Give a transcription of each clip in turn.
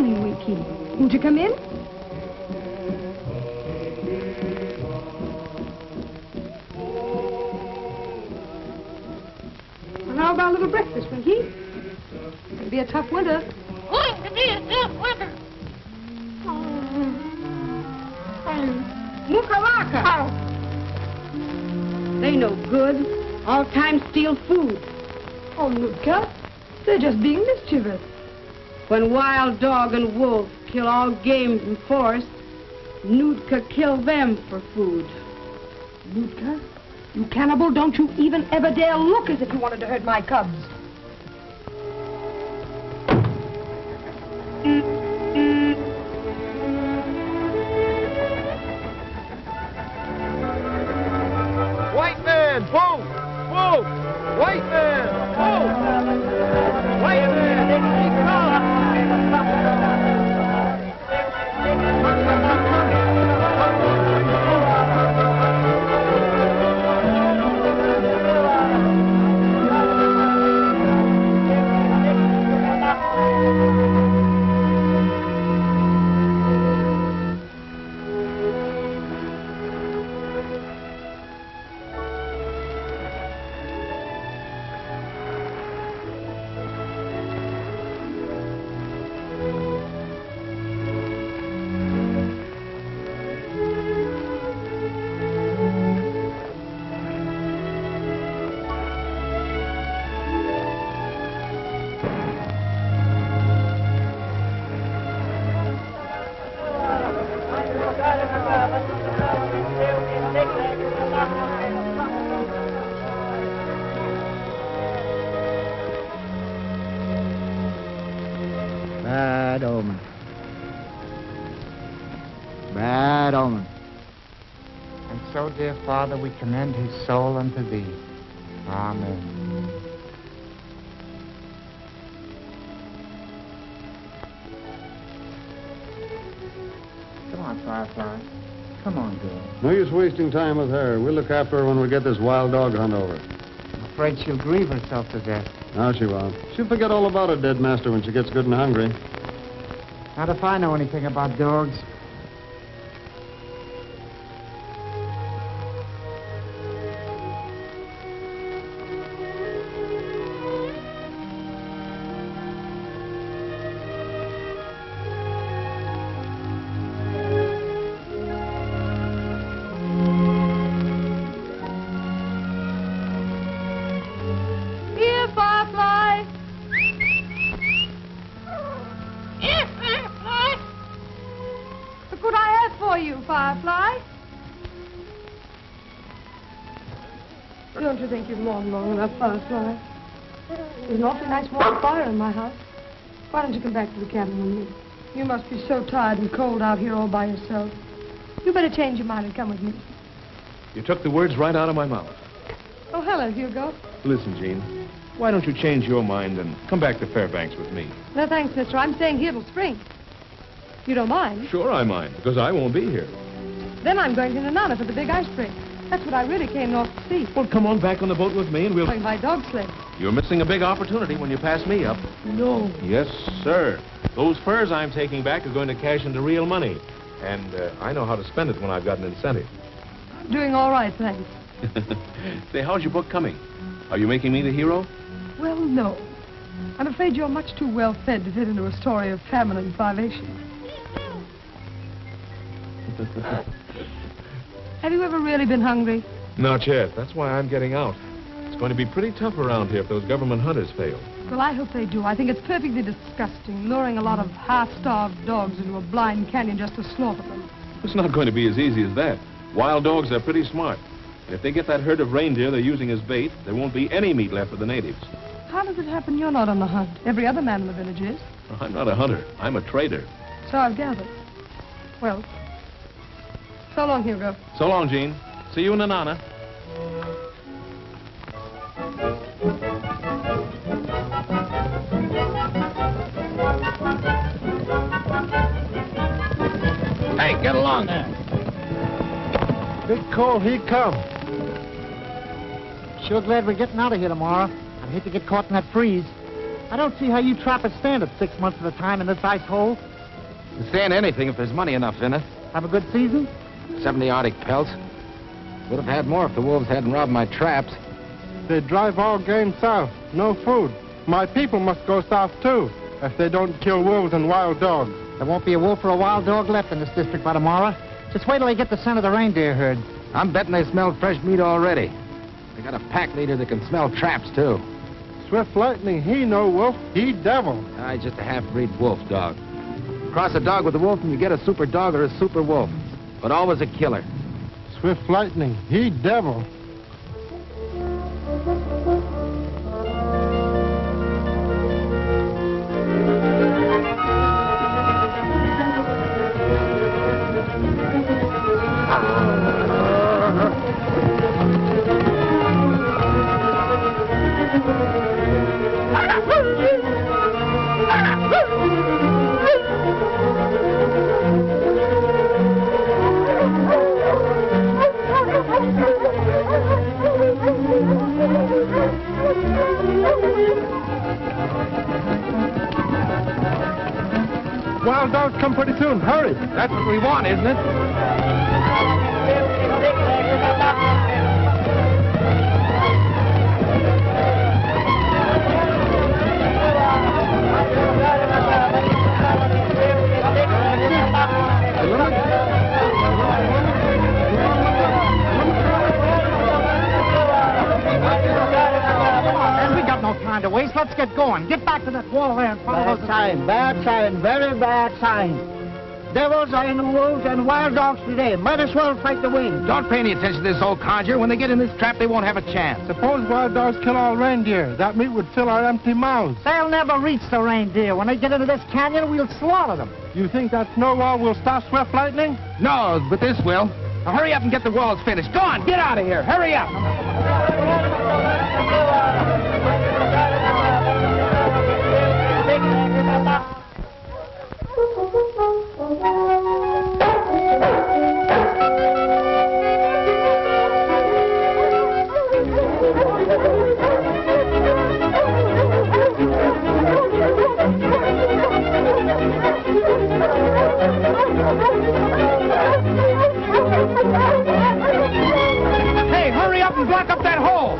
morning, Winky. Won't you come in? Well, how about a little breakfast, Winky? It'll be a tough winter. Going to be a tough winter. Mukalaka! They no good. All time steal food. Oh, Nutka, they're just being mischievous. When wild dog and wolf kill all game from forest, Nutka kill them for food. Nutka, you cannibal, don't you even ever dare look as if you wanted to hurt my cubs. White man, move! Move! White man, move! White man, he Bad omen. Bad omen. And so, dear Father, we commend his soul unto thee. Amen. Come on, Firefly. Come on, girl. No use wasting time with her. We'll look after her when we get this wild dog hunt over. I'm afraid she'll grieve herself to death. No, she won't. She'll forget all about her dead master when she gets good and hungry. Not if I know anything about dogs. Don't you think you've mourned long enough, Firefly? There's an awfully nice warm fire in my house. Why don't you come back to the cabin with me? You must be so tired and cold out here all by yourself. You better change your mind and come with me. You took the words right out of my mouth. Oh, hello, Hugo. Listen, Jean, why don't you change your mind and come back to Fairbanks with me? No, thanks, mister. I'm staying here till spring. You don't mind? Sure I mind, because I won't be here. Then I'm going to Nanana for the big ice break. That's what I really came north to see. Well, come on back on the boat with me and we'll... Going by dog sled. You're missing a big opportunity when you pass me up. No. Yes, sir. Those furs I'm taking back are going to cash into real money. And I know how to spend it when I've got an incentive. I'm doing all right, thanks. Say, how's your book coming? Are you making me the hero? Well, no. I'm afraid you're much too well fed to fit into a story of famine and privation. Have you ever really been hungry? Not yet. That's why I'm getting out. It's going to be pretty tough around here if those government hunters fail. Well, I hope they do. I think it's perfectly disgusting, luring a lot of half-starved dogs into a blind canyon just to slaughter them. It's not going to be as easy as that. Wild dogs are pretty smart. And if they get that herd of reindeer they're using as bait, there won't be any meat left for the natives. How does it happen you're not on the hunt? Every other man in the village is. I'm not a hunter. I'm a trader. So I've gathered. Well, so long, Hugo. So long, Jean. See you in Nanana. Hey, get along there. Big cold, he come. Sure glad we're getting out of here tomorrow. I'd hate to get caught in that freeze. I don't see how you trappers stand it 6 months at a time in this ice hole. Saying anything if there's money enough in it. Have a good season? 70 Arctic pelts. Would have had more if the wolves hadn't robbed my traps. They drive all game south. No food. My people must go south, too, if they don't kill wolves and wild dogs. There won't be a wolf or a wild dog left in this district by tomorrow. Just wait till they get the scent of the reindeer herd. I'm betting they smell fresh meat already. They got a pack leader that can smell traps, too. Swift Lightning, he no wolf, he devil. Just a half-breed wolf dog. Cross a dog with a wolf and you get a super dog or a super wolf. But always a killer. Swift Lightning, he devil. Wild dogs come pretty soon. Hurry. That's what we want, isn't it? We got no time to waste. Let's get going. Get back to that wall there and follow those... Bad sign, very bad sign. Devils and wolves and wild dogs today. Might as well fight the wind. Don't pay any attention to this old conjure. When they get in this trap, they won't have a chance. Suppose wild dogs kill all reindeer. That meat would fill our empty mouths. They'll never reach the reindeer. When they get into this canyon, we'll slaughter them. You think that snow wall will stop Swift Lightning? No, but this will. Now hurry up and get the walls finished. Go on, get out of here. Hurry up. Hey, hurry up and block up that hole.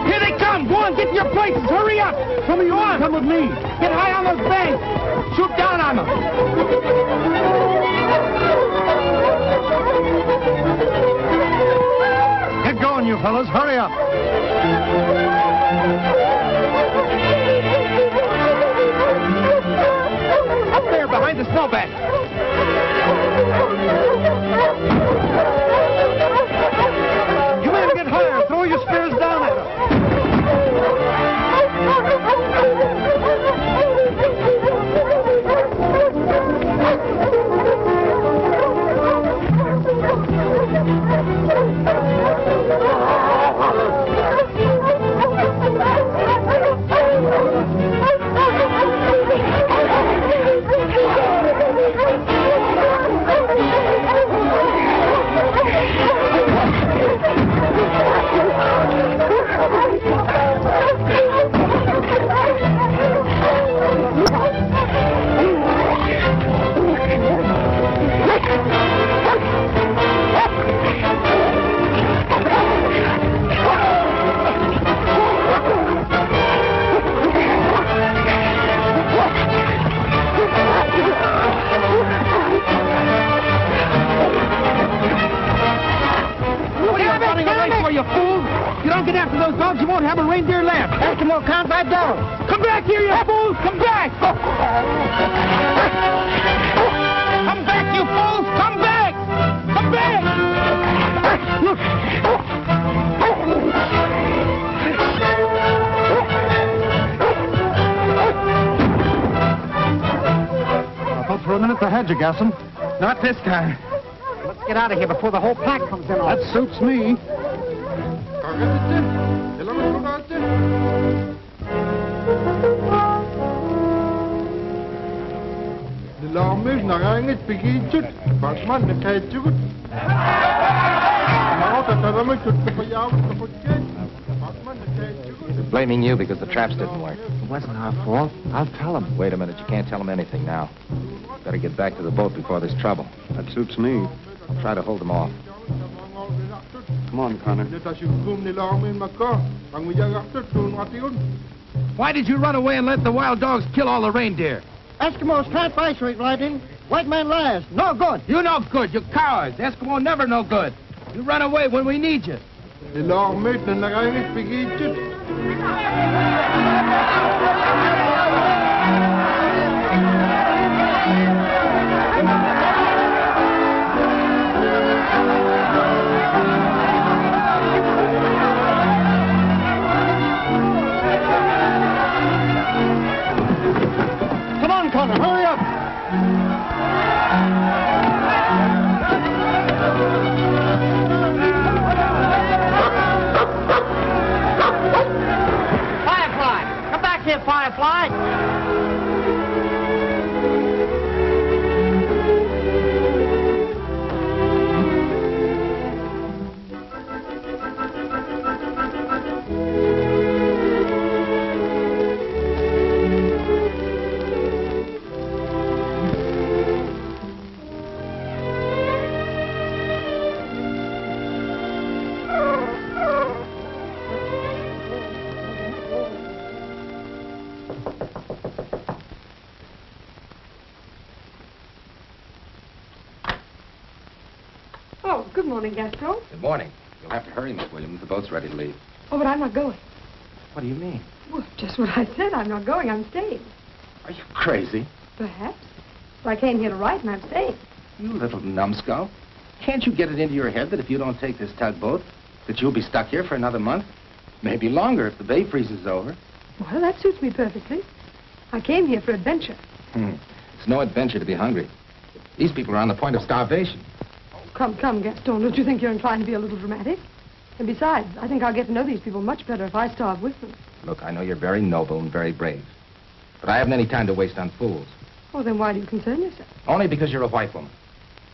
Here they come. Go on, get to your places. Hurry up. Some of you on. Come with me. Get high on those banks. Shoot down on them. Get going, you fellas. Hurry up. Up there behind the snowbank. You men get higher. Throw your spears down at them. You fool! If you don't get after those dogs, you won't have a reindeer left. After more count that down. Come back here, you fools! Come back! Come back, you fools! Come back! Come back! Look! I thought for a minute the hedge, Gasson. Not this time. Let's get out of here before the whole pack comes in. That suits me. nangangit pigichut. Bakman na kahit chukut. They're blaming you because the traps didn't work. It wasn't our fault. I'll tell them. Wait a minute, you can't tell them anything now. Better get back to the boat before there's trouble. That suits me. I'll try to hold them off. Come on, Connor. Why did you run away and let the wild dogs kill all the reindeer? Eskimos can't fight straight riding. White man lies. No good. You no good. You cowards. Eskimo never no good. You run away when we need you. Come on, Connor, hurry up. Firefly! Come back here, Firefly! Oh, good morning, Gaston. Good morning. You'll have to hurry, Miss Williams. The boat's ready to leave. Oh, but I'm not going. What do you mean? Well, just what I said. I'm not going. I'm staying. Are you crazy? Perhaps. But I came here to write, and I'm staying. You little numbskull. Can't you get it into your head that if you don't take this tugboat, that you'll be stuck here for another month? Maybe longer if the bay freezes over. Well, that suits me perfectly. I came here for adventure. It's no adventure to be hungry. These people are on the point of starvation. Come, Gaston. Don't you think you're inclined to be a little dramatic? And besides, I think I'll get to know these people much better if I starve with them. Look, I know you're very noble and very brave. But I haven't any time to waste on fools. Oh, then why do you concern yourself? Only because you're a white woman.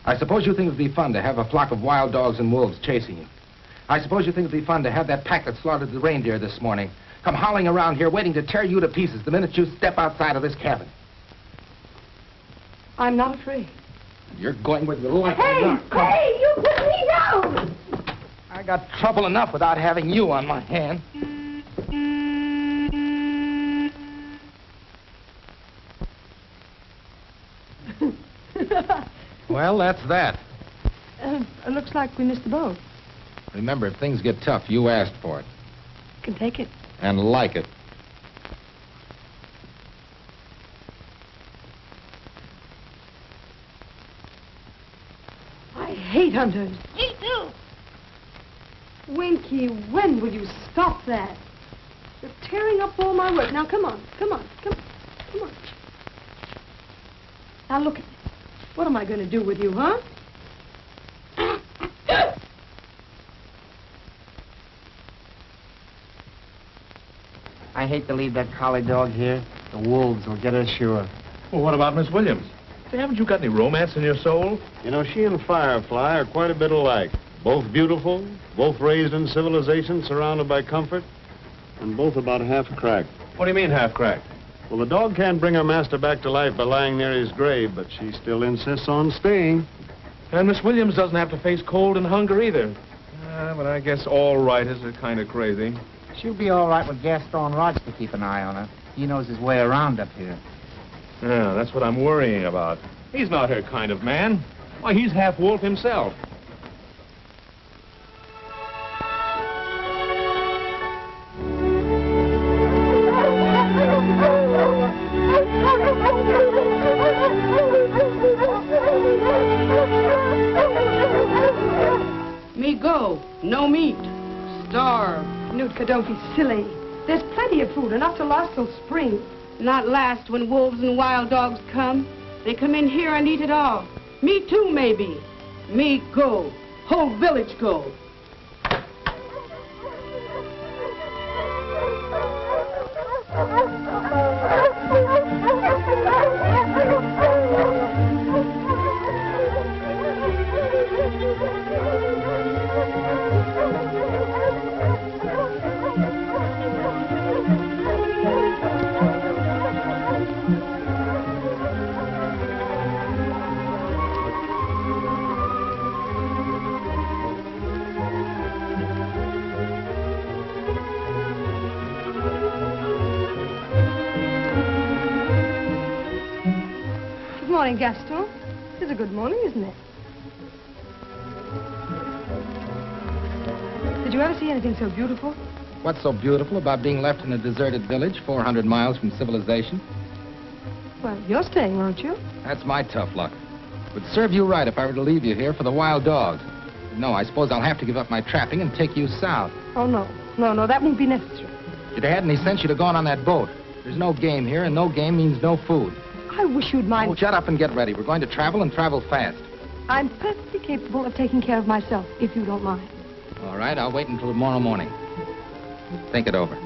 I suppose you think it would be fun to have a flock of wild dogs and wolves chasing you. I suppose you think it would be fun to have that pack that slaughtered the reindeer this morning come howling around here waiting to tear you to pieces the minute you step outside of this cabin. I'm not afraid. You're going with your life. Hey, you put me down! I got trouble enough without having you on my hand. Well, that's that. It looks like we missed the boat. Remember, if things get tough, you asked for it. Can take it. And like it. I hate hunters. Me too. Winky, when will you stop that? You're tearing up all my work. Now, come on. Now, look at me. What am I going to do with you, huh? I hate to leave that collie dog here. The wolves will get her sure. Well, what about Miss Williams? Say, haven't you got any romance in your soul? You know, she and Firefly are quite a bit alike. Both beautiful, both raised in civilization, surrounded by comfort, and both about half cracked. What do you mean, half-cracked? Well, the dog can't bring her master back to life by lying near his grave, but she still insists on staying. And Miss Williams doesn't have to face cold and hunger either. But I guess all writers are kind of crazy. She'll be all right with Gaston Rods to keep an eye on her. He knows his way around up here. Yeah, that's what I'm worrying about. He's not her kind of man. Why, he's half wolf himself. Me go. No meat. Starve. Nootka, don't be silly. There's plenty of food, enough to last till spring. Not last when wolves and wild dogs come. They come in here and eat it all. Me too, maybe. Me go. Whole village go. morning, Gaston. It's a good morning, isn't it? Did you ever see anything so beautiful? What's so beautiful about being left in a deserted village 400 miles from civilization? Well, you're staying, aren't you? That's my tough luck. It would serve you right if I were to leave you here for the wild dogs. No, I suppose I'll have to give up my trapping and take you south. Oh, no. No, that won't be necessary. If it had any sense, you'd have gone on that boat. There's no game here, and no game means no food. I wish you'd mind... Oh, shut up and get ready. We're going to travel and travel fast. I'm perfectly capable of taking care of myself, if you don't mind. All right, I'll wait until tomorrow morning. Think it over.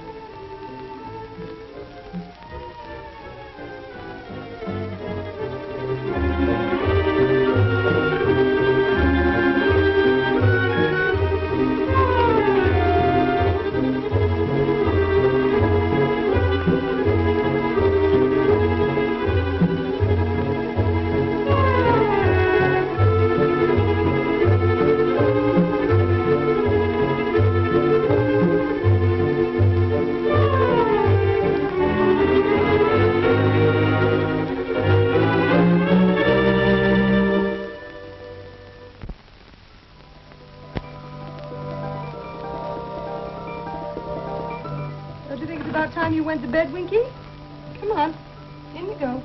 Don't you think it's about time you went to bed, Winky? Come on. In you go.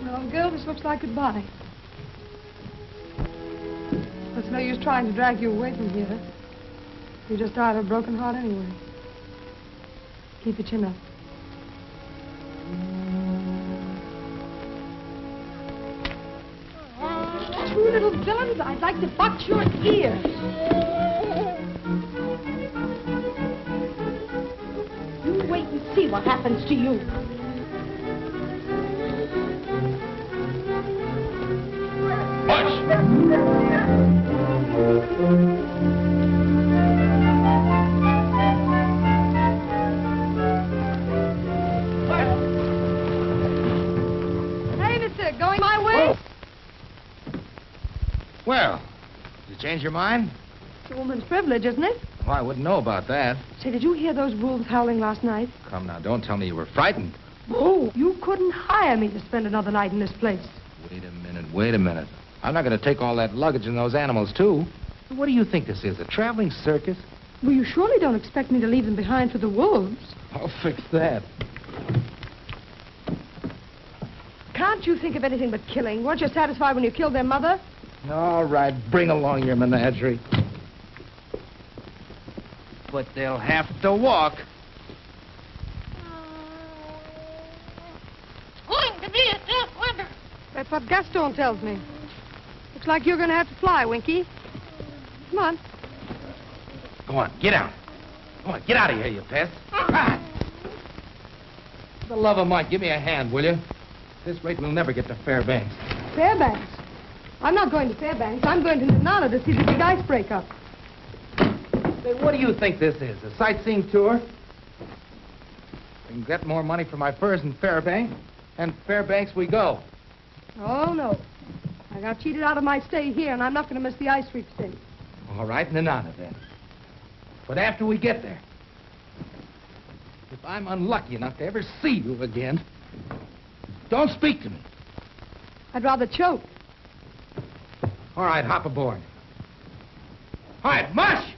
Well, girl, this looks like goodbye. It's no use trying to drag you away from here. You just died of a broken heart anyway. Keep your chin up. Two little villains, I'd like to box your ears. You wait and see what happens to you. Hey, mister, going my way? Well, did you change your mind? It's a woman's privilege, isn't it? Well, I wouldn't know about that. Say, did you hear those wolves howling last night? Come now, don't tell me you were frightened. Oh, you couldn't hire me to spend another night in this place. Wait a minute. I'm not going to take all that luggage and those animals, too. What do you think this is, a traveling circus? Well, you surely don't expect me to leave them behind for the wolves. I'll fix that. Can't you think of anything but killing? Weren't you satisfied when you killed their mother? All right, bring along your menagerie. But they'll have to walk. It's going to be a tough winter. That's what Gaston tells me. Looks like you're going to have to fly, Winky. Come on. Go on, get out. Come on, get out of here, you pest. Ah. For the love of Mike, give me a hand, will you? At this rate, we'll never get to Fairbanks. Fairbanks? I'm not going to Fairbanks. I'm going to Nana to see the big ice breakup. Say, what do you think this is, a sightseeing tour? We can get more money for my furs in Fairbanks, and Fairbanks we go. Oh, no. I got cheated out of my stay here, and I'm not going to miss the ice sweeps thing. All right, Nana, then. But after we get there, if I'm unlucky enough to ever see you again, don't speak to me. I'd rather choke. All right, hop aboard. All right, mush!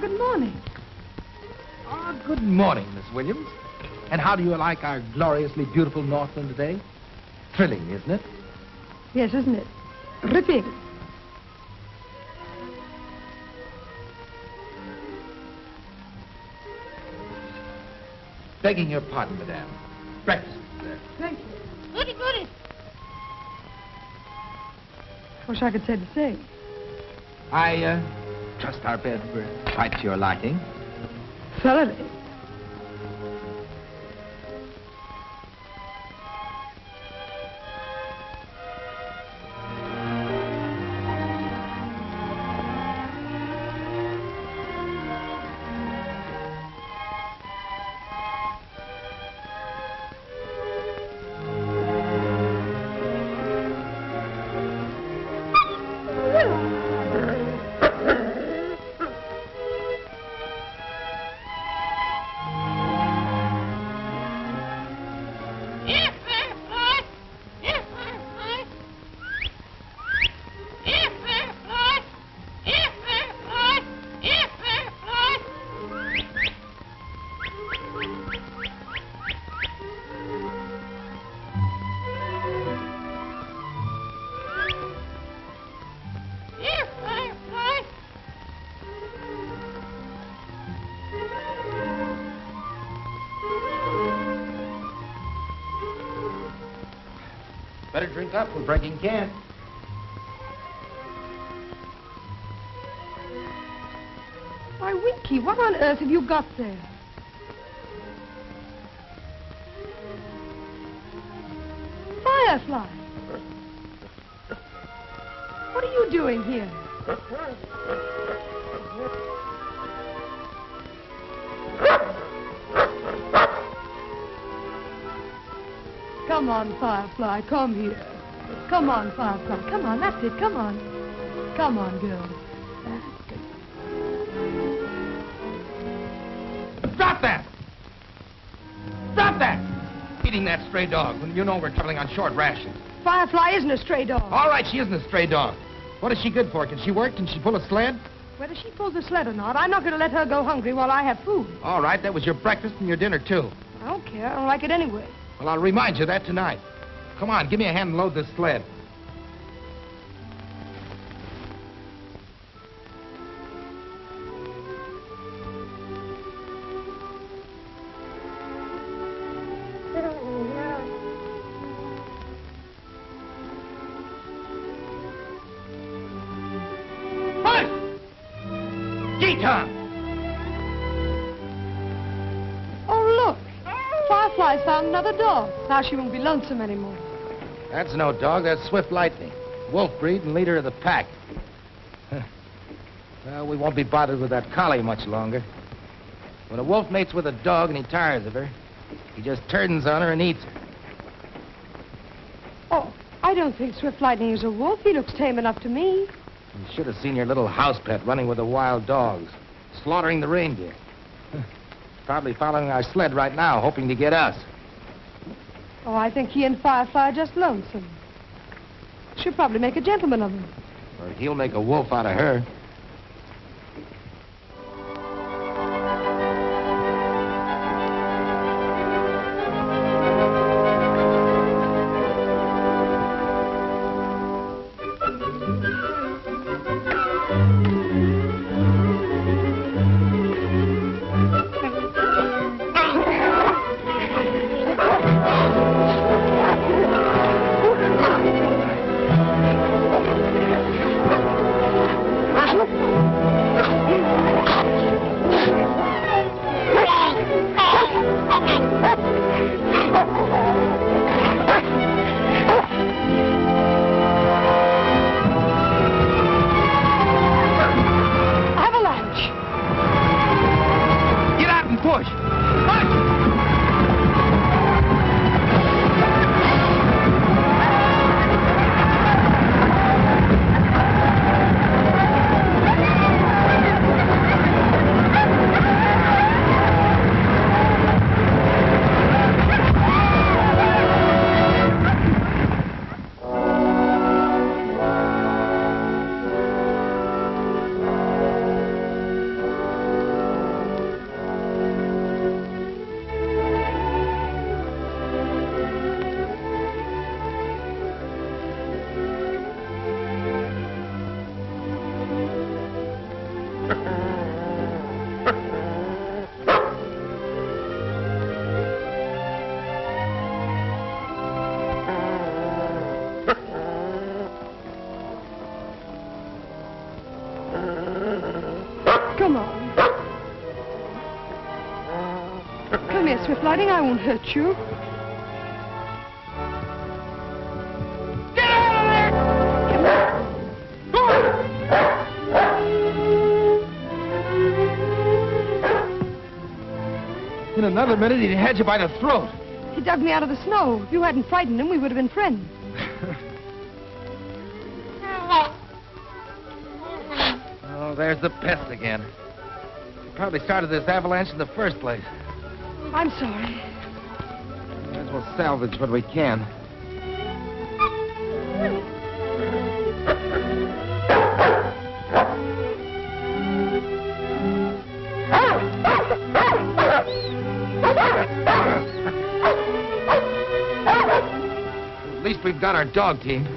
good morning. Oh, good morning, Miss Williams. And how do you like our gloriously beautiful Northland today? Thrilling, isn't it? Yes, isn't it? Ripping. Begging your pardon, madame. Breakfast, sir. Thank you. Goody, goody. Wish I could say the same. I trust our beds were quite to your liking. Thoroughly. Here, Firefly. Here, Firefly. Here, Firefly. Here, Firefly. Here, Firefly. Here, Firefly. Better drink up. We're breaking camp. Why, Winky, what on earth have you got there? Firefly. What are you doing here? Come on, Firefly, come here. Come on, Firefly, come on, that's it, come on. Come on, girl. Stop that! Stop that! Feeding that stray dog when you know we're traveling on short rations. Firefly isn't a stray dog. All right, she isn't a stray dog. What is she good for? Can she work? Can she pull a sled? Whether she pulls the sled or not, I'm not going to let her go hungry while I have food. All right, that was your breakfast and your dinner, too. I don't care. I don't like it anyway. Well, I'll remind you of that tonight. Come on, give me a hand and load this sled. Hush! G-Tom! Oh, look. Firefly's found another dog. Now she won't be lonesome anymore. That's no dog, that's Swift Lightning. Wolf breed and leader of the pack. Well, we won't be bothered with that collie much longer. When a wolf mates with a dog and he tires of her, he just turns on her and eats her. Oh, I don't think Swift Lightning is a wolf. He looks tame enough to me. You should have seen your little house pet running with the wild dogs, slaughtering the reindeer. Probably following our sled right now, hoping to get us. Oh, I think he and Firefly are just lonesome. She'll probably make a gentleman of him. Or he'll make a wolf out of her. flooding. I won't hurt you. Get out of there! In another minute, he'd had you by the throat. He dug me out of the snow. If you hadn't frightened him, we would have been friends. Oh, there's the pest again. He probably started this avalanche in the first place. I'm sorry. Might as well salvage what we can. At least we've got our dog team.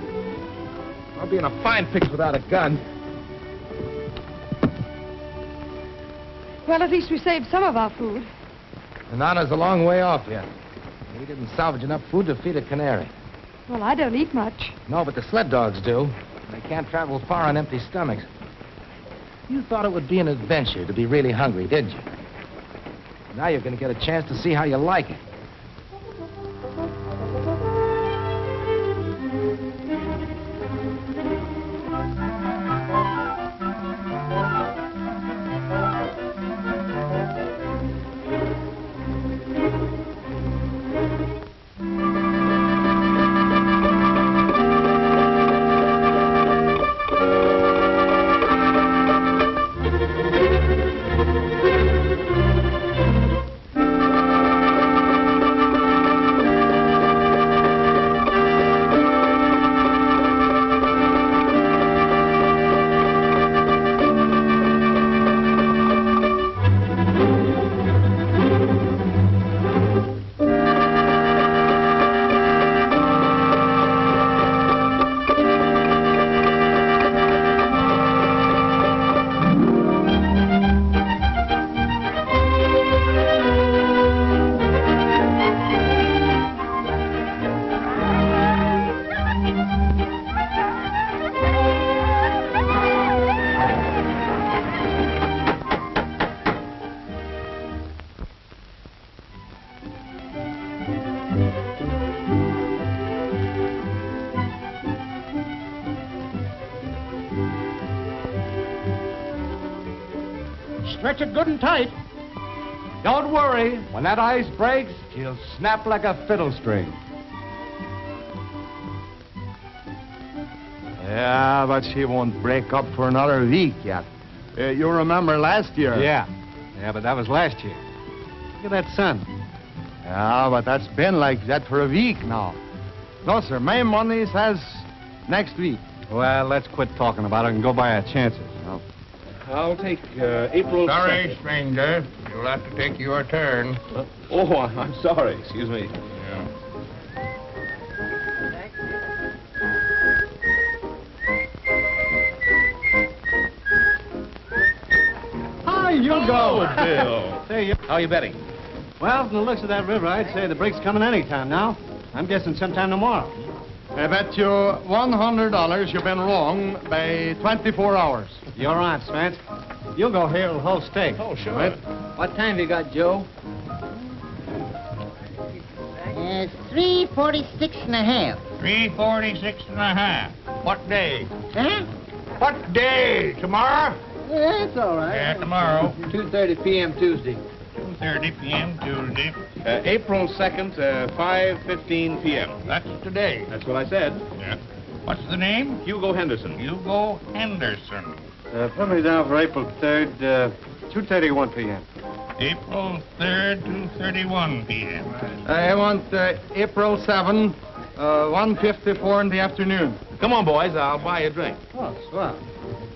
I'll be in a fine fix without a gun. Well, at least we saved some of our food. And Anna's a long way off yet. We didn't salvage enough food to feed a canary. Well, I don't eat much. No, but the sled dogs do. They can't travel far on empty stomachs. You thought it would be an adventure to be really hungry, didn't you? Now you're going to get a chance to see how you like it. Stretch it good and tight. Don't worry. When that ice breaks, she'll snap like a fiddle string. Yeah, but she won't break up for another week yet. You remember last year? Yeah, but that was last year. Look at that sun. Yeah, but that's been like that for a week now. No, sir, my money says next week. Well, let's quit talking about it and go by our chances. No. I'll take April 2nd. stranger. You'll have to take your turn. Oh, I'm sorry. Excuse me. Hi, you go. Bill. Say, How are you betting? well, from the looks of that river, I'd say the break's coming any time now. I'm guessing sometime tomorrow. I bet you $100 you've been wrong by 24 hours. You're on, Spence. You'll go here the whole stake. Oh, sure. Right? What time you got, Joe? 3:46 and a half. 3:46 and a half. What day? Huh? What day? Tomorrow? Yeah, that's all right. Yeah, tomorrow. 2:30 p.m. Tuesday. 2:30 p.m. Tuesday. April 2nd, 5:15 p.m. That's today. That's what I said. Yeah. What's the name? Hugo Henderson. Hugo Henderson. Put me down for April 3rd, 2:31 p.m. April 3rd, 2:31 p.m. I want April 7, 1:54 in the afternoon. Come on, boys. I'll buy you a drink. Oh, swell.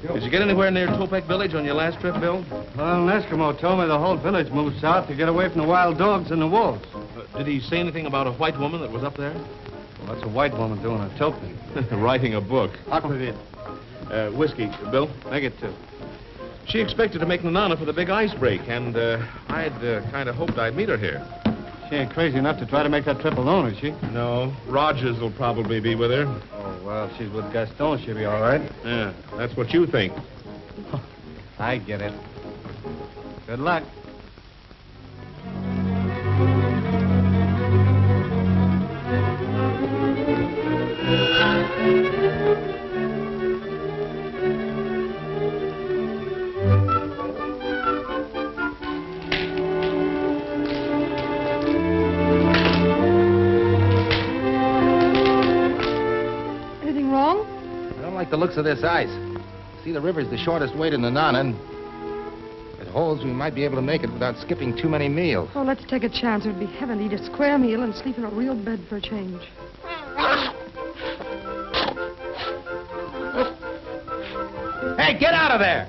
Did you get anywhere near Topek Village on your last trip, Bill? Well, an Eskimo told me the whole village moved south to get away from the wild dogs and the wolves. Did he say anything about a white woman that was up there? Well, that's a white woman doing a tilting. Writing a book. Aquavit. Whiskey, Bill? Make it 2. She expected to make Nanana for the big ice break, and I'd kind of hoped I'd meet her here. She ain't crazy enough to try to make that trip alone, is she? No, Rogers will probably be with her. Oh, well, if she's with Gaston, she'll be all right. Yeah, that's what you think. I get it. Good luck. like the looks of this ice. See, the river's the shortest way to Nananan. If it holds, we might be able to make it without skipping too many meals. Oh, let's take a chance. It would be heaven to eat a square meal and sleep in a real bed for a change. Hey, get out of there!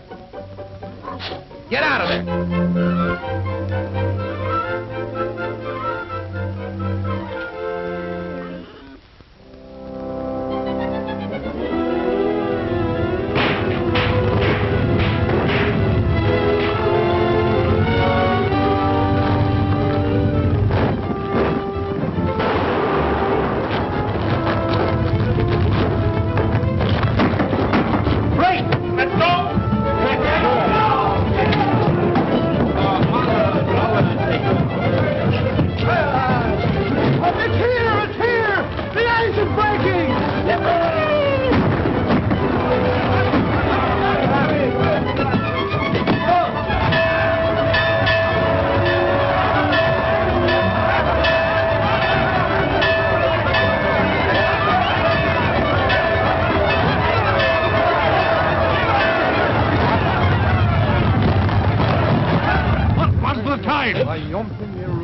Get out of there!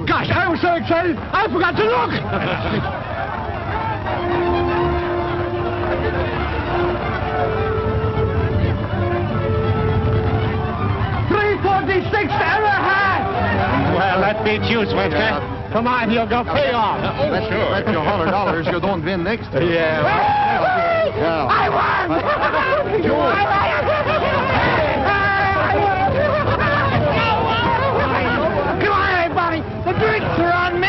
Gosh, I was so excited, I forgot to look! 346 ever had! Well, that beats you, Swinker. Yeah. Come on, you'll go pay off. Sure. Bet you $100 you don't win next time. Yeah. I won! You Come on, everybody! The drinks are on me!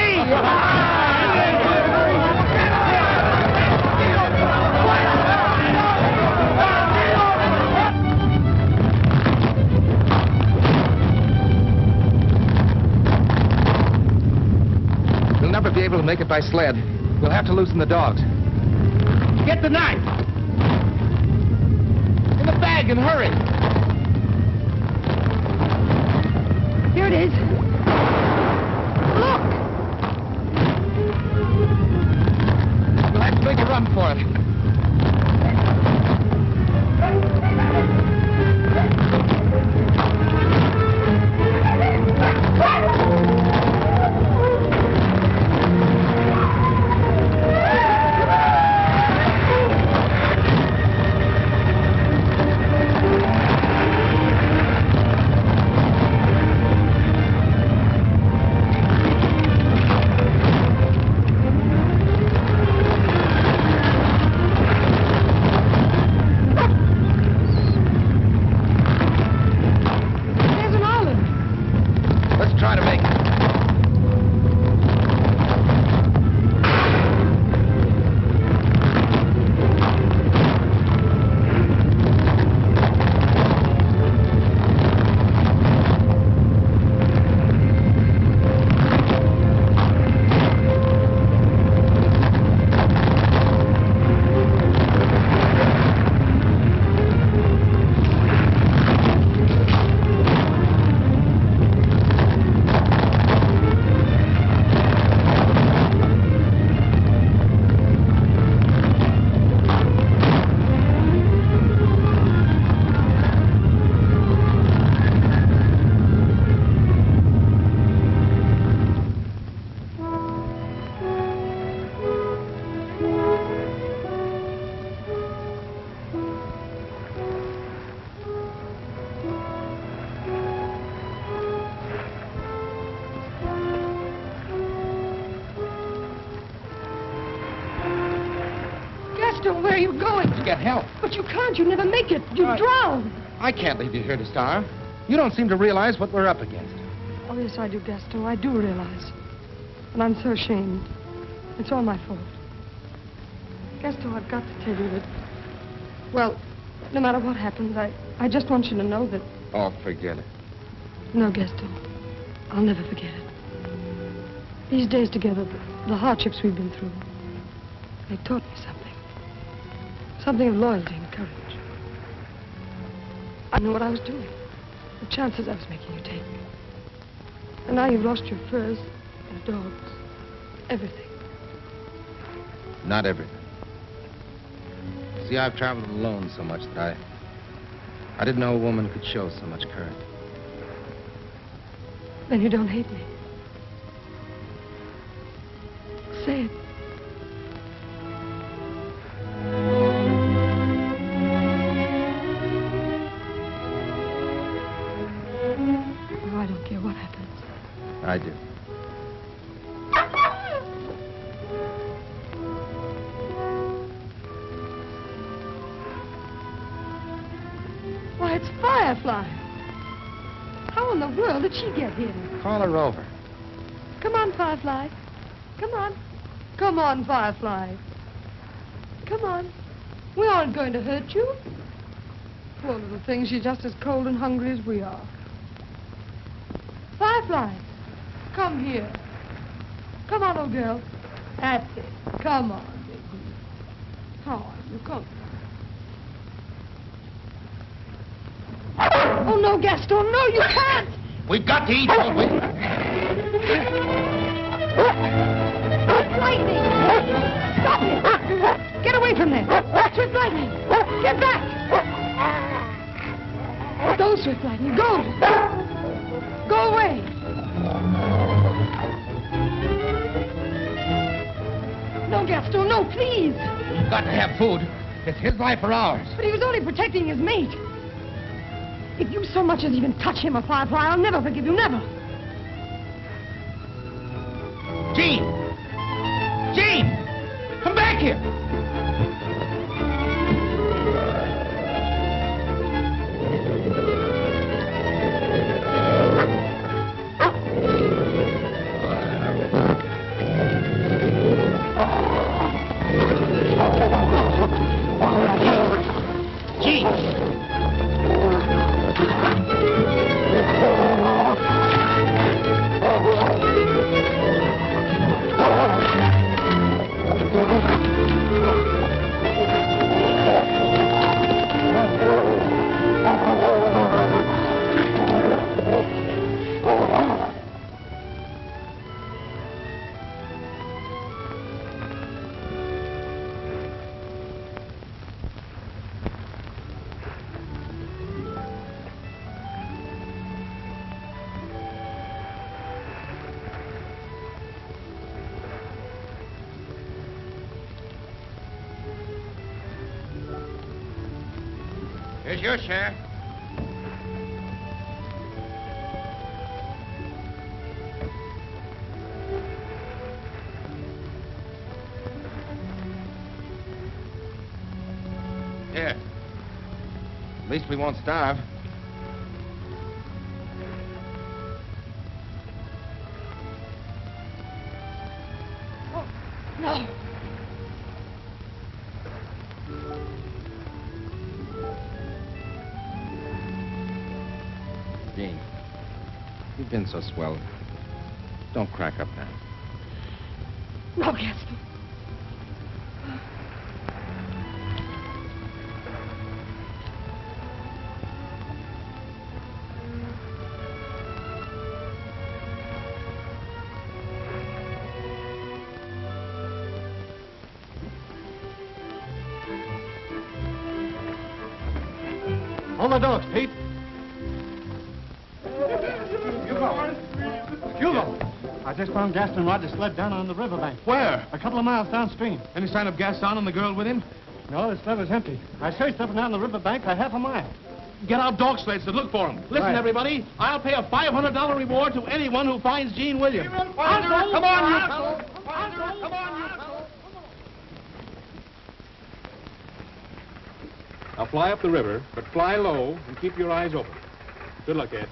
We'll never be able to make it by sled. We'll have to loosen the dogs. Get the knife! In the bag and hurry! Here it is. Look! We'll have to make a run for it. Where are you going? To get help. But you can't. You never make it. You drown. I can't leave you here to starve. You don't seem to realize what we're up against. Oh, yes, I do, Gaston. I do realize. And I'm so ashamed. It's all my fault. Gaston, I've got to tell you that... Well, no matter what happens, I just want you to know that... Oh, forget it. No, Gaston. I'll never forget it. These days together, the hardships we've been through, they taught me something. Something of loyalty and courage. I knew what I was doing. The chances I was making you take. And now you've lost your furs, your dogs, everything. Not everything. See, I've traveled alone so much that I didn't know a woman could show so much courage. Then you don't hate me. Say it. Oh, I don't care what happens. I do. Why, it's Firefly. How in the world did she get here? Call her over. Come on, Firefly. Come on. Come on, Firefly. Come on. We aren't going to hurt you. Poor little thing, she's just as cold and hungry as we are. Firefly, come here. Come on, old girl. That's it. Come on, baby. How are you? Come. Oh, no, Gaston, no, you can't. We've got to eat, don't we? Lightning! Stop it! Get away from there! Swift Lightning! Get back! Go, Swift Lightning, go! Go away! No, Gaston, no, please! We've got to have food. It's his life or ours. But he was only protecting his mate. If you so much as even touch him, a Firefly, I'll never forgive you, never. Jean! Jean! Come back here! Jean! Here's your share. Here. At least we won't starve. Oh, no. Jean, you've been so swell. Don't crack up now. No, Gaston. On the dogs, Pete. Hugo! I just found Gaston Rogers' sled down on the riverbank. Where? A couple of miles downstream. Any sign of Gaston and the girl with him? No, the sled was empty. I searched up and down the riverbank for half a mile. Get out dog sleds to look for him. Listen, Right. everybody, I'll pay a $500 reward to anyone who finds Gene Williams. Come on, you fellow. Come on, you fellow. Now fly up the river, but fly low and keep your eyes open. Good luck, Ed.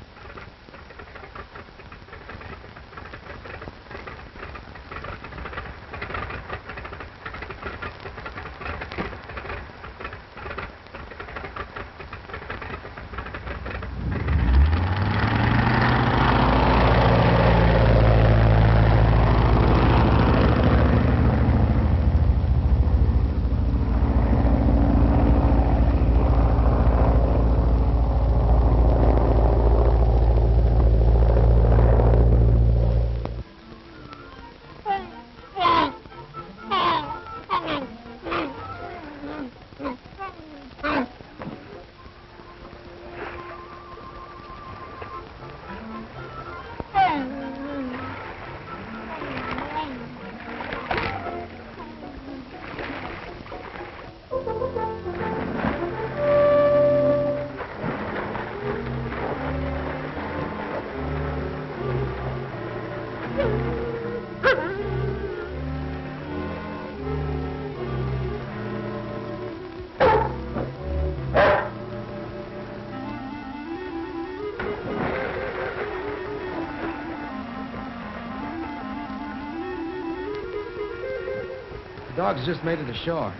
The dogs just made it ashore.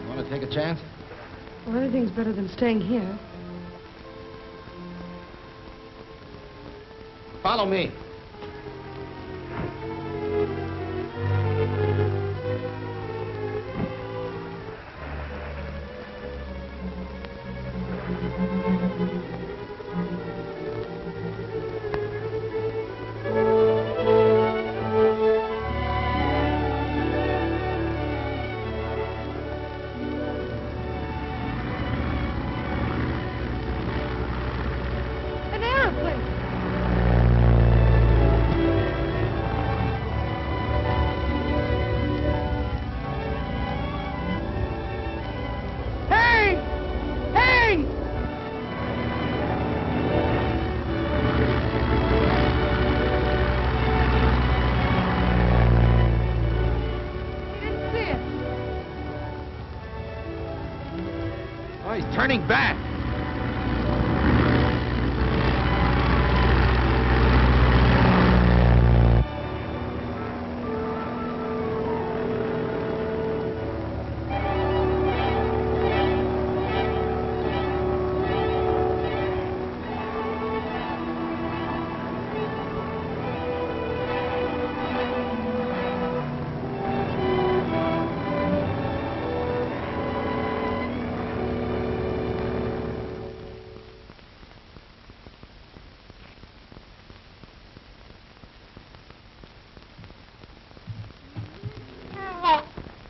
You want to take a chance? Well, anything's better than staying here. Follow me. An airplane! Hey! Hey! You didn't see it. Oh, he's turning back.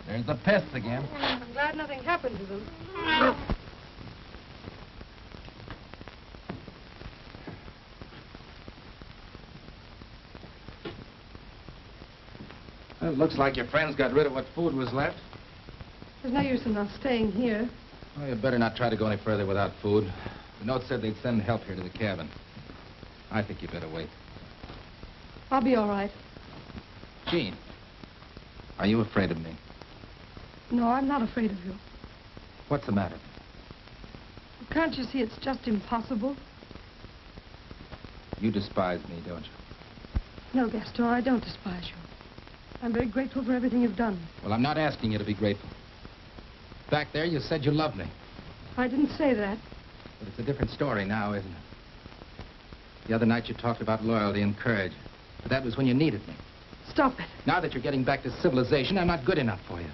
There's the pests again. I'm glad nothing happened to them. Well, it looks like your friends got rid of what food was left. There's no use in us staying here. Well, you better not try to go any further without food. The note said they'd send help here to the cabin. I think you better wait. I'll be all right. Jean, are you afraid of me? No, I'm not afraid of you. What's the matter? Can't you see it's just impossible? You despise me, don't you? No, Gaston, I don't despise you. I'm very grateful for everything you've done. Well, I'm not asking you to be grateful. Back there, you said you loved me. I didn't say that. But it's a different story now, isn't it? The other night you talked about loyalty and courage. But that was when you needed me. Stop it. Now that you're getting back to civilization, I'm not good enough for you.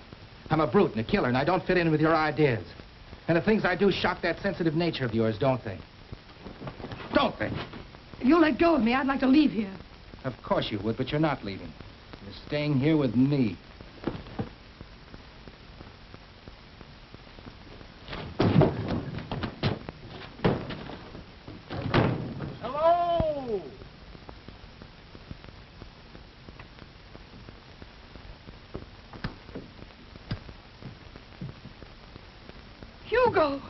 I'm a brute and a killer, and I don't fit in with your ideas. And the things I do shock that sensitive nature of yours, don't they? Don't they? If you'll let go of me, I'd like to leave here. Of course you would, but you're not leaving. You're staying here with me. Hello! Hugo!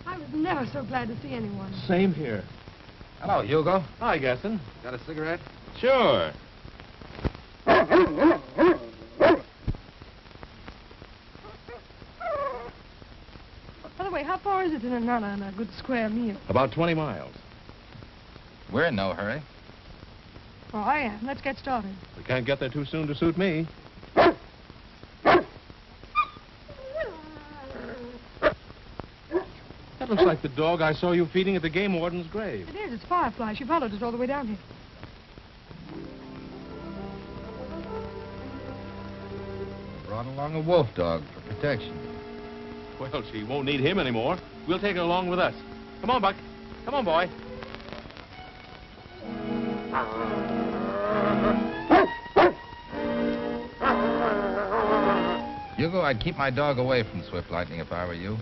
I was never so glad to see anyone. Same here. Hello, Hugo. Hi, Gaston. Got a cigarette? Sure. By the way, how far is it to Nana on a good square meal? About 20 miles. We're in no hurry. Oh, I am. Let's get started. We can't get there too soon to suit me. That looks like the dog I saw you feeding at the game warden's grave. It is. It's Firefly. She followed us all the way down here. Brought along a wolf dog for protection. Well, she won't need him anymore. We'll take her along with us. Come on, Buck. Come on, boy. Hugo, I'd keep my dog away from Swift Lightning if I were you.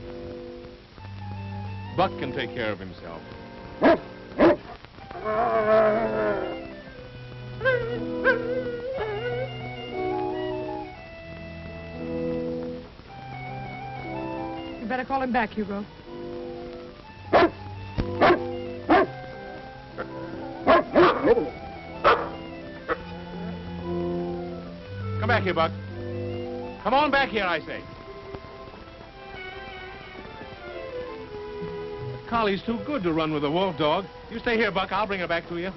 Buck can take care of himself. You better call him back, Hugo. Come back here, Buck. Come on back here, I say. The collie's too good to run with a wolf dog. You stay here, Buck. I'll bring her back to you.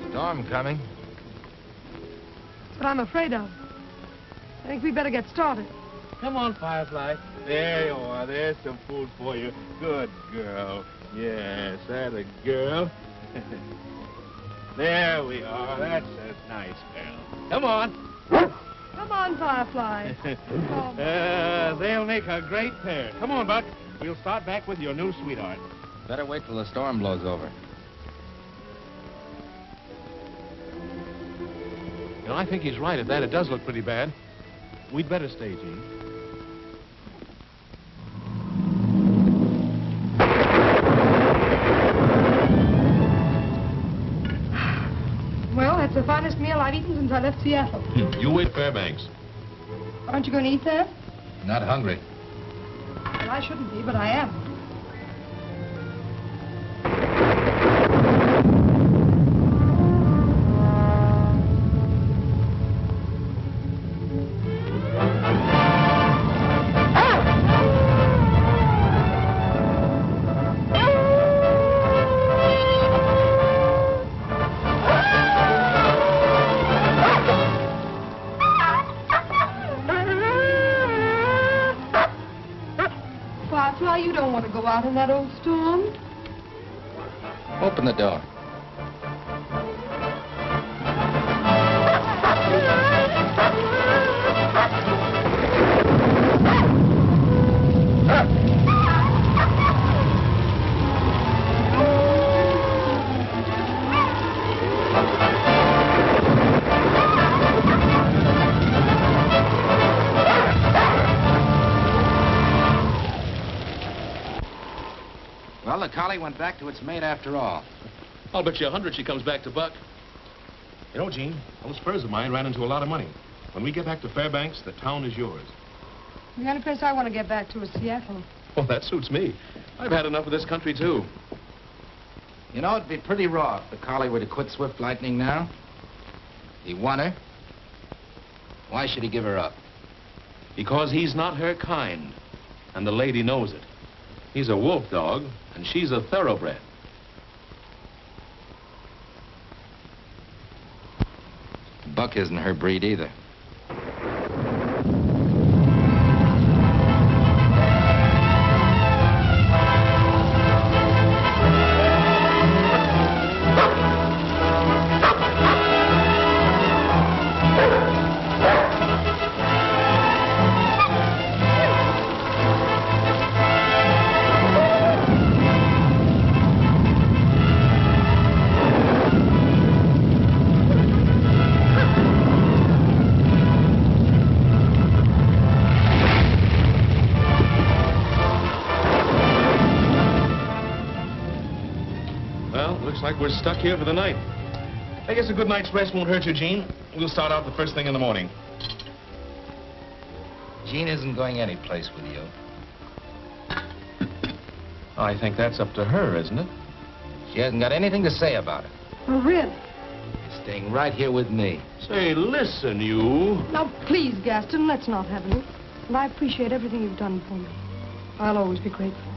Storm coming. That's what I'm afraid of. I think we better get started. Come on, Firefly. There you are. There's some food for you. Good girl. Yes, that's a girl. There we are. That's a nice girl. Come on. Come on, Firefly. They'll make a great pair. Come on, Buck. We'll start back with your new sweetheart. Better wait till the storm blows over. You know, I think he's right at that. It does look pretty bad. We'd better stay, Gene. Well, that's the finest meal I've eaten since I left Seattle. You wait, Fairbanks. Aren't you going to eat that? Not hungry. Well, I shouldn't be, but I am. Firefly, you don't want to go out in that old storm. Open the door. Well, the collie went back to its mate after all. I'll bet you 100 she comes back to Buck. You know, Gene, those furs of mine ran into a lot of money. When we get back to Fairbanks, the town is yours. The only place I want to get back to is Seattle. Well, that suits me. I've had enough of this country, too. You know, it'd be pretty raw if the collie were to quit Swift Lightning now. He won her. Why should he give her up? Because he's not her kind, and the lady knows it. He's a wolf dog, and she's a thoroughbred. Buck isn't her breed either. Like we're stuck here for the night. I guess a good night's rest won't hurt you, Gene. We'll start out the first thing in the morning. Jean isn't going anyplace with you. I think that's up to her, isn't it? She hasn't got anything to say about it. Oh, really? Staying right here with me. Say, listen, you. Now, please, Gaston, let's not have it. And I appreciate everything you've done for me. I'll always be grateful.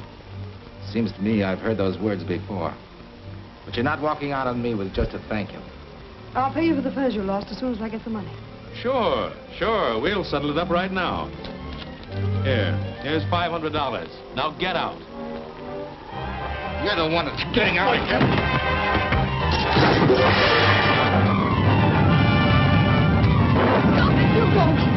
Seems to me I've heard those words before. But you're not walking out on me with just a thank you. I'll pay you for the furs you lost as soon as I get the money. Sure. We'll settle it up right now. Here's $500. Now get out. You're the one that's getting out of here. You go.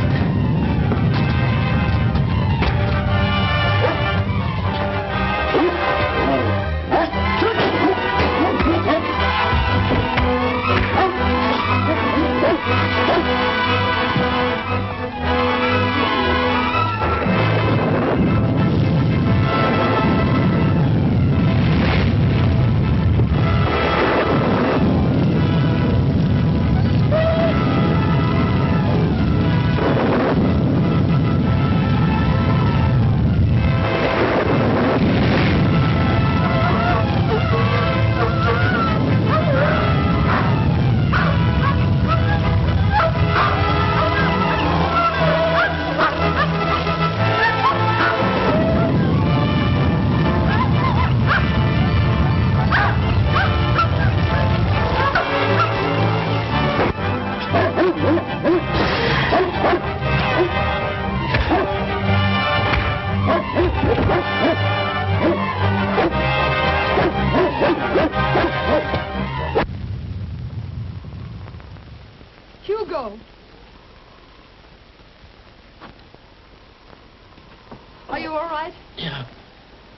Are you all right? Yeah.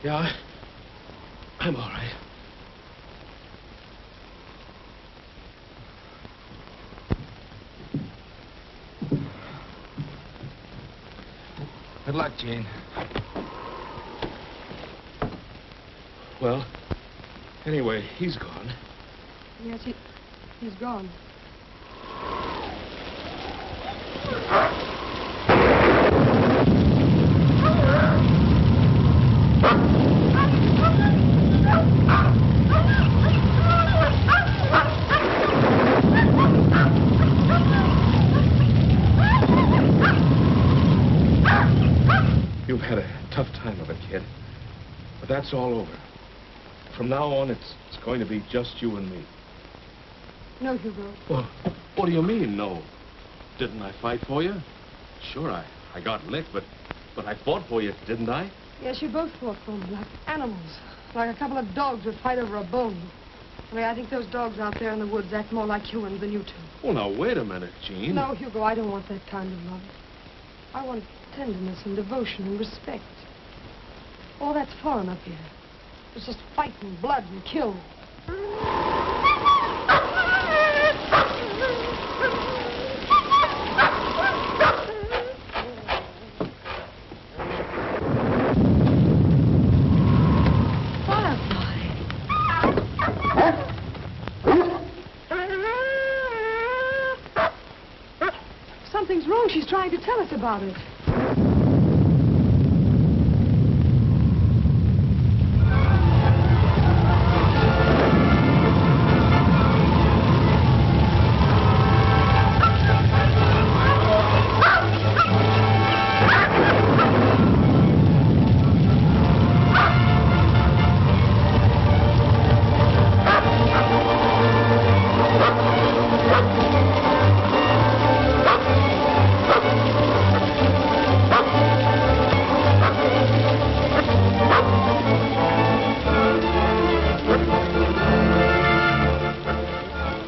Yeah, I'm all right. Good luck, Gene. Well, anyway, he's gone. Yes, he's gone. You've had a tough time of it, kid. But that's all over. From now on, it's going to be just you and me. No, Hugo. Well, what do you mean, no? Didn't I fight for you? Sure, I got licked, but I fought for you, didn't I? Yes, you both fought for me, like animals. Like a couple of dogs would fight over a bone. Only I think those dogs out there in the woods act more like humans than you two. Well, now, wait a minute, Gene. No, Hugo, I don't want that kind of love. I want tenderness and devotion and respect. All that's foreign up here. It's just fight and blood and kill. Something's wrong. She's trying to tell us about it.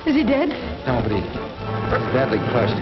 Is he dead? No, but he's badly crushed.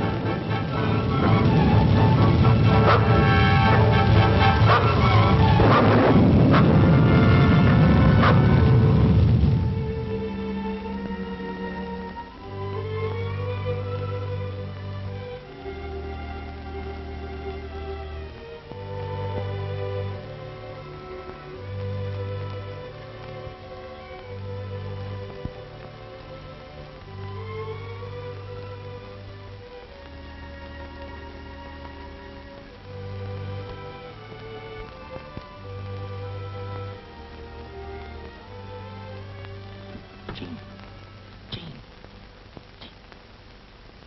Gene.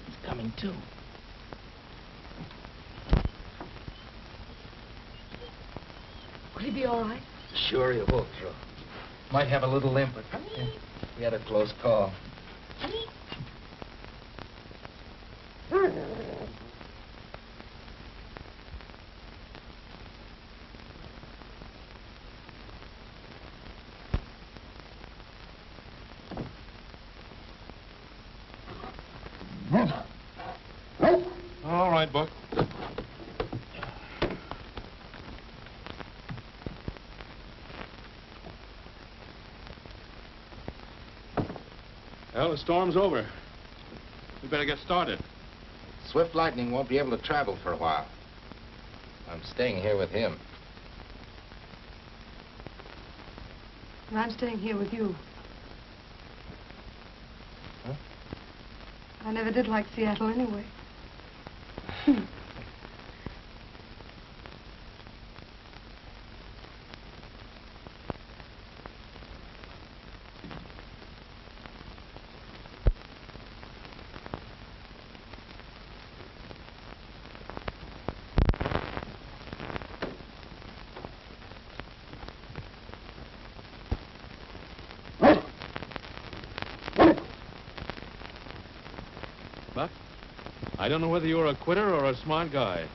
He's coming too. Will he be all right? Sure, he'll pull through. Might have a little limp, but we had a close call. All right, Buck. Well, the storm's over. We better get started. Swift Lightning won't be able to travel for a while. I'm staying here with him. And I'm staying here with you. Huh? I never did like Seattle anyway. Buck, I don't know whether you're a quitter or a smart guy.